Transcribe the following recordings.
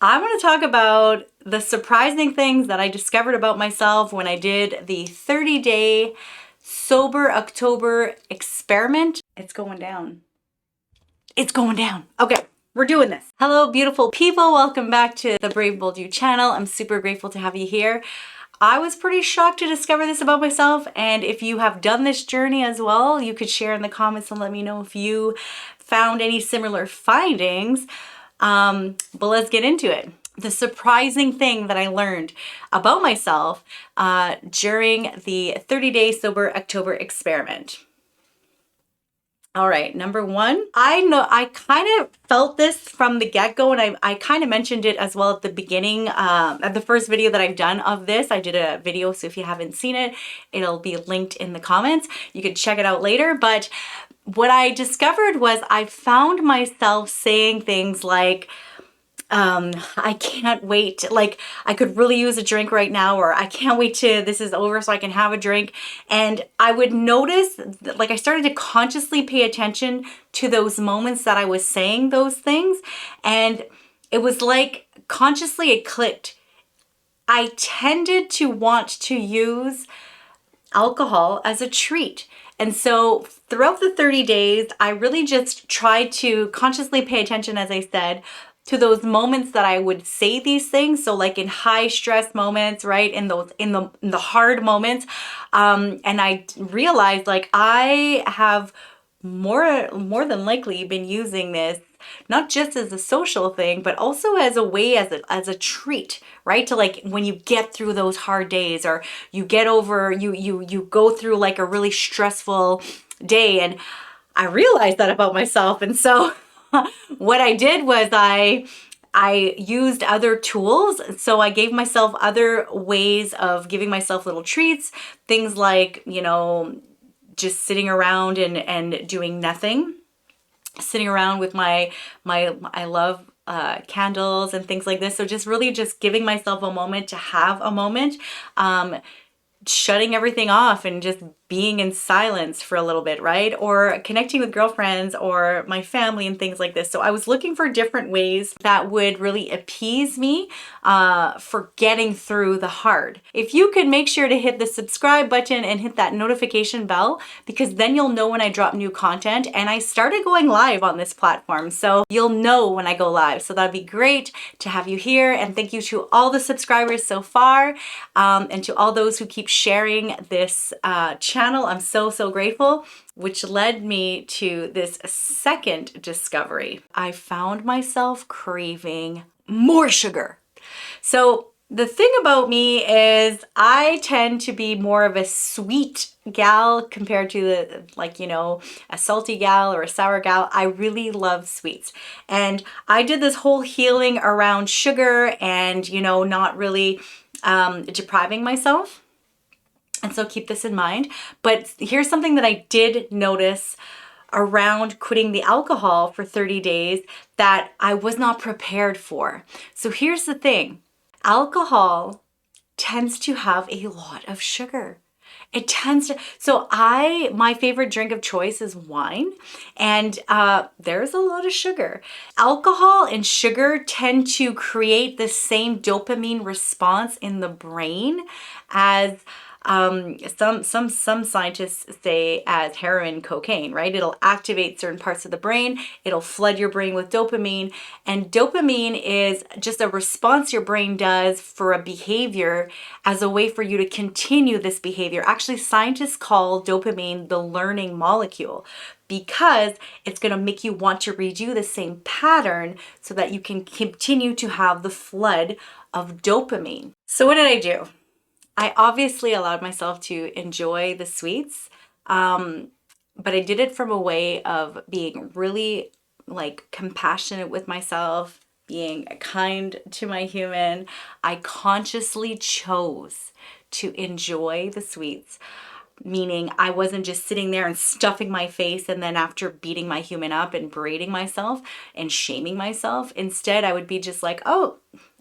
I want to talk about the surprising things that I discovered about myself when I did the 30-day sober October experiment. It's going down. It's going down. Okay, we're doing this. Hello, beautiful people. Welcome back to the BraveBoldYou channel. I'm super grateful to have you here. I was pretty shocked to discover this about myself, and if you have done this journey as well, you could share in the comments and let me know if you found any similar findings. But let's get into it. The surprising thing that I learned about myself during the 30-day sober October experiment. All right, number one, I kind of felt this from the get-go, and I kind of mentioned it as well at the beginning of the first video that I've done of this. I did a video, so if you haven't seen it, it'll be linked in the comments. You could check it out later, but what I discovered was I found myself saying things like, I can't wait, like I could really use a drink right now, or I can't wait till this is over so I can have a drink. And I would notice that, like, I started to consciously pay attention to those moments that I was saying those things, and it was like consciously it clicked. I tended to want to use alcohol as a treat. And so throughout the 30 days, I really just tried to consciously pay attention, as I said, to those moments that I would say these things. So like in high stress moments, right? In the hard moments. And I realized, like, I have more than likely been using this not just as a social thing, but also as a way, as a treat, right? To, like, when you get through those hard days, or you get over, you go through like a really stressful day. And I realized that about myself. And so what I did was I used other tools. So I gave myself other ways of giving myself little treats, things like, just sitting around and doing nothing, sitting around with I love candles and things like this. So just really just giving myself a moment to have a moment, shutting everything off and just being in silence for a little bit, right? Or connecting with girlfriends or my family and things like this. So I was looking for different ways that would really appease me for getting through the hard. If you could make sure to hit the subscribe button and hit that notification bell, because then you'll know when I drop new content. And I started going live on this platform, so you'll know when I go live. So that'd be great to have you here. And thank you to all the subscribers so far, and to all those who keep sharing this channel. I'm so grateful, which led me to this second discovery. I found myself craving more sugar. So the thing about me is I tend to be more of a sweet gal compared to a salty gal or a sour gal. I really love sweets. And I did this whole healing around sugar and, not really depriving myself. And so keep this in mind. But here's something that I did notice around quitting the alcohol for 30 days that I was not prepared for. So here's the thing. Alcohol tends to have a lot of sugar. It tends to, my favorite drink of choice is wine, and there's a lot of sugar. Alcohol and sugar tend to create the same dopamine response in the brain as some scientists say as heroin, cocaine, right? It'll activate certain parts of the brain. It'll flood your brain with dopamine. And dopamine is just a response your brain does for a behavior as a way for you to continue this behavior. Actually, scientists call dopamine the learning molecule, because it's going to make you want to redo the same pattern so that you can continue to have the flood of dopamine. So what did I do? I obviously allowed myself to enjoy the sweets, but I did it from a way of being really compassionate with myself, being kind to my human. I consciously chose to enjoy the sweets, meaning I wasn't just sitting there and stuffing my face and then after beating my human up and berating myself and shaming myself. Instead, I would be just like, oh,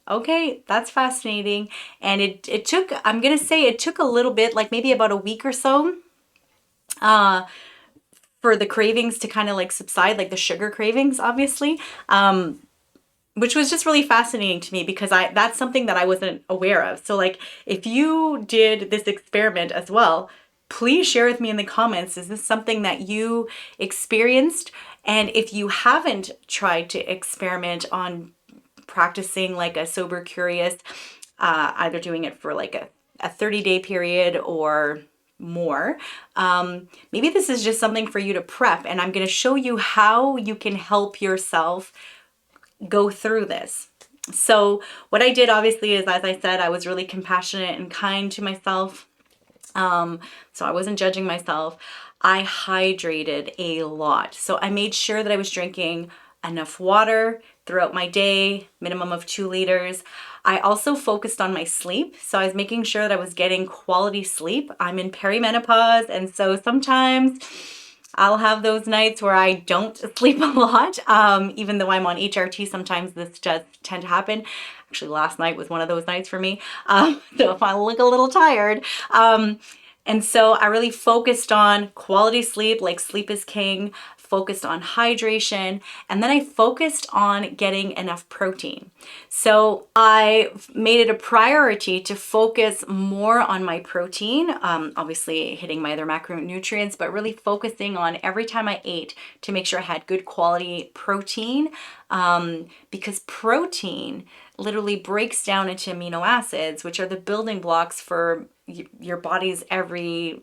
okay, that's fascinating. And it took, I'm going to say it took a little bit, like maybe about a week or so, for the cravings to kind of subside, like the sugar cravings, obviously. which was just really fascinating to me because that's something that I wasn't aware of. So like, if you did this experiment as well, please share with me in the comments, is this something that you experienced? And if you haven't tried to experiment on practicing like a sober curious, either doing it for like a 30-day period or more, maybe this is just something for you to prep. And I'm going to show you how you can help yourself go through this. So what I did obviously is, as I said, I was really compassionate and kind to myself. So I wasn't judging myself. I hydrated a lot. So I made sure that I was drinking enough water throughout my day, minimum of 2 liters. I also focused on my sleep. So I was making sure that I was getting quality sleep. I'm in perimenopause, and so sometimes I'll have those nights where I don't sleep a lot. Even though I'm on HRT, sometimes this does tend to happen. Actually, last night was one of those nights for me. So if I look a little tired, and so I really focused on quality sleep, like sleep is king, focused on hydration, and then I focused on getting enough protein. So I made it a priority to focus more on my protein, obviously hitting my other macronutrients, but really focusing on every time I ate to make sure I had good quality protein, because protein literally breaks down into amino acids, which are the building blocks for your body's every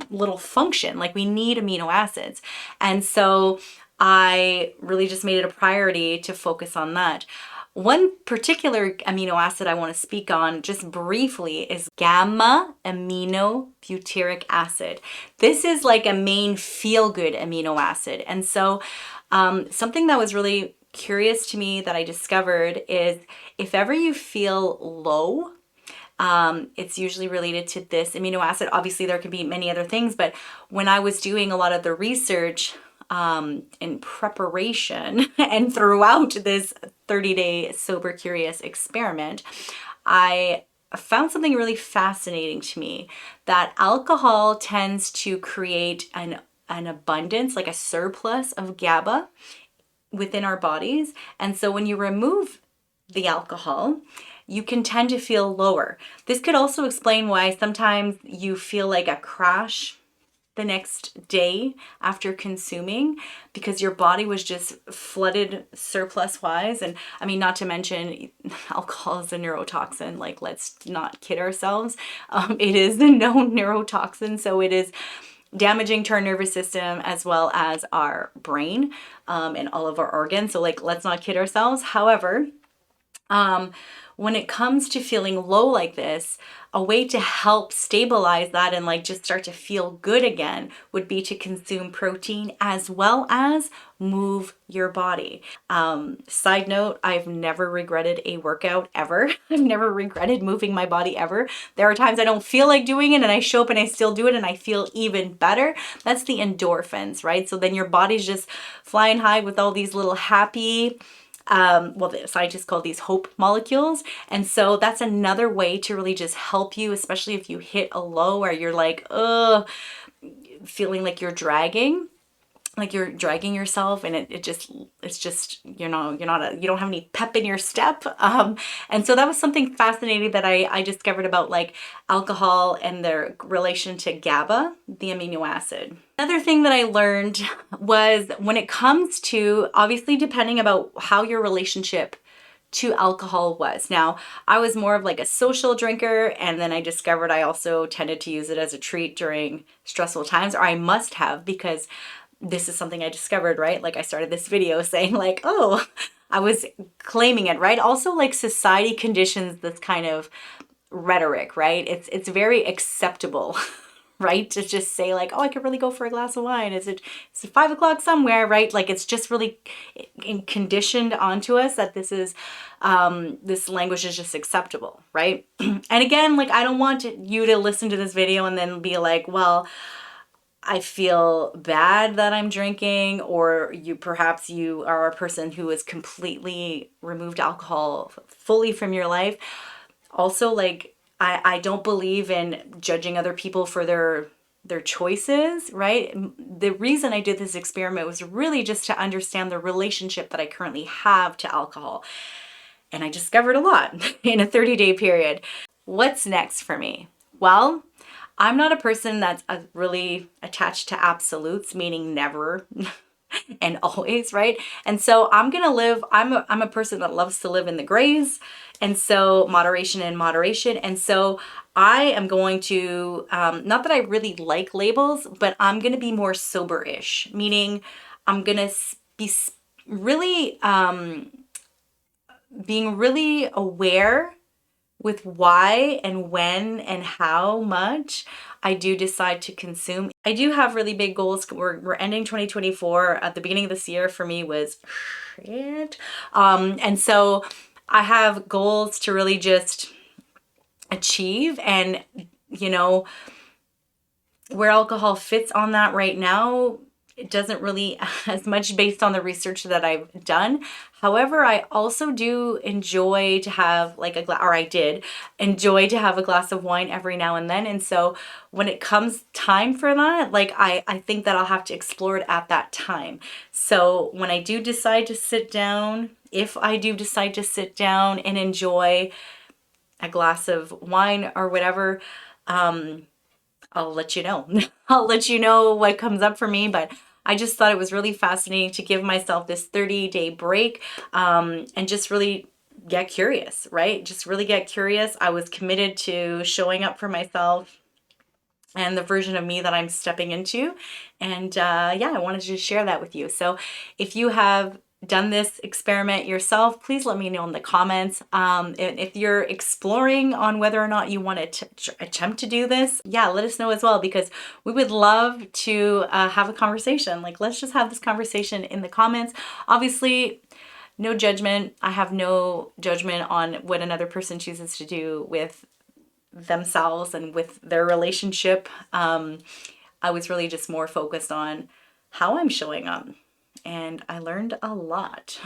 little function. Like, we need amino acids. And so I really just made it a priority to focus on that. One particular amino acid I want to speak on just briefly is gamma aminobutyric acid. This is like a main feel-good amino acid. And so something that was really curious to me that I discovered is, if ever you feel low, it's usually related to this amino acid. Obviously, there could be many other things, but when I was doing a lot of the research in preparation and throughout this 30-day sober curious experiment, I found something really fascinating to me, that alcohol tends to create an abundance, like a surplus of GABA within our bodies. And so when you remove the alcohol, you can tend to feel lower. This could also explain why sometimes you feel like a crash the next day after consuming, because your body was just flooded surplus wise. And I mean, not to mention, alcohol is a neurotoxin. Like, let's not kid ourselves. It is a known neurotoxin. So it is damaging to our nervous system as well as our brain, and all of our organs. So like, let's not kid ourselves. However, when it comes to feeling low like this, a way to help stabilize that and like just start to feel good again would be to consume protein as well as move your body. Side note, I've never regretted a workout ever. I've never regretted moving my body ever. There are times I don't feel like doing it and I show up and I still do it and I feel even better. That's the endorphins, right? So then your body's just flying high with all these little happy, the scientists call these hope molecules. And so that's another way to really just help you, especially if you hit a low where you're like, feeling like you're dragging yourself, and it's just, you don't have any pep in your step. And so that was something fascinating that I discovered about like alcohol and their relation to GABA, the amino acid. Another thing that I learned was, when it comes to, obviously depending about how your relationship to alcohol was. Now, I was more of like a social drinker, and then I discovered I also tended to use it as a treat during stressful times, or I must have, because this is something I discovered, right? Like, I started this video saying like, oh, I was claiming it, right? Also, like, society conditions this kind of rhetoric, right? It's very acceptable, right? To just say like, oh, I could really go for a glass of wine. It's 5 o'clock somewhere, right? Like, it's just really conditioned onto us that this is, this language is just acceptable, right? And again, like, I don't want you to listen to this video and then be like, well, I feel bad that I'm drinking, or perhaps you are a person who has completely removed alcohol fully from your life. Also, like, I don't believe in judging other people for their their choices, right? The reason I did this experiment was really just to understand the relationship that I currently have to alcohol. And I discovered a lot in a 30-day period. What's next for me? Well, I'm not a person that's really attached to absolutes, meaning never and always, right? And so I'm a person that loves to live in the grays. And so moderation and moderation. And so I am going to, not that I really like labels, but I'm going to be more sober-ish, meaning I'm going to be really, being really aware with why and when and how much I do decide to consume. I do have really big goals. We're ending 2024. At the beginning of this year for me was shit. And so I have goals to really just achieve, and you know, where alcohol fits on that right now, it doesn't really as much based on the research that I've done. However, I also do enjoy to have like I did enjoy to have a glass of wine every now and then. And so when it comes time for that, like I think that I'll have to explore it at that time. So when I do decide to sit down, if I do decide to sit down and enjoy a glass of wine or whatever, I'll let you know. I'll let you know what comes up for me, but I just thought it was really fascinating to give myself this 30-day break, and just really get curious, right? Just really get curious. I was committed to showing up for myself and the version of me that I'm stepping into. And yeah, I wanted to just share that with you. So if you have done this experiment yourself, please let me know in the comments. And if you're exploring on whether or not you want to attempt to do this, yeah, let us know as well, because we would love to have a conversation. Like, let's just have this conversation in the comments. Obviously, no judgment. I have no judgment on what another person chooses to do with themselves and with their relationship. I was really just more focused on how I'm showing up, and I learned a lot.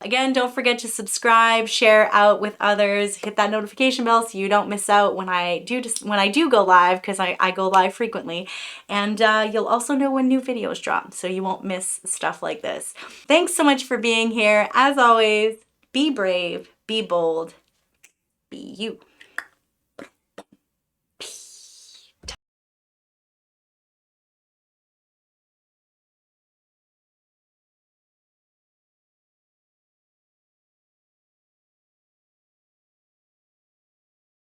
Again, don't forget to subscribe, share out with others, hit that notification bell so you don't miss out when I do go live, because I go live frequently. And you'll also know when new videos drop, so you won't miss stuff like this. Thanks so much for being here. As always, be brave, be bold, be you.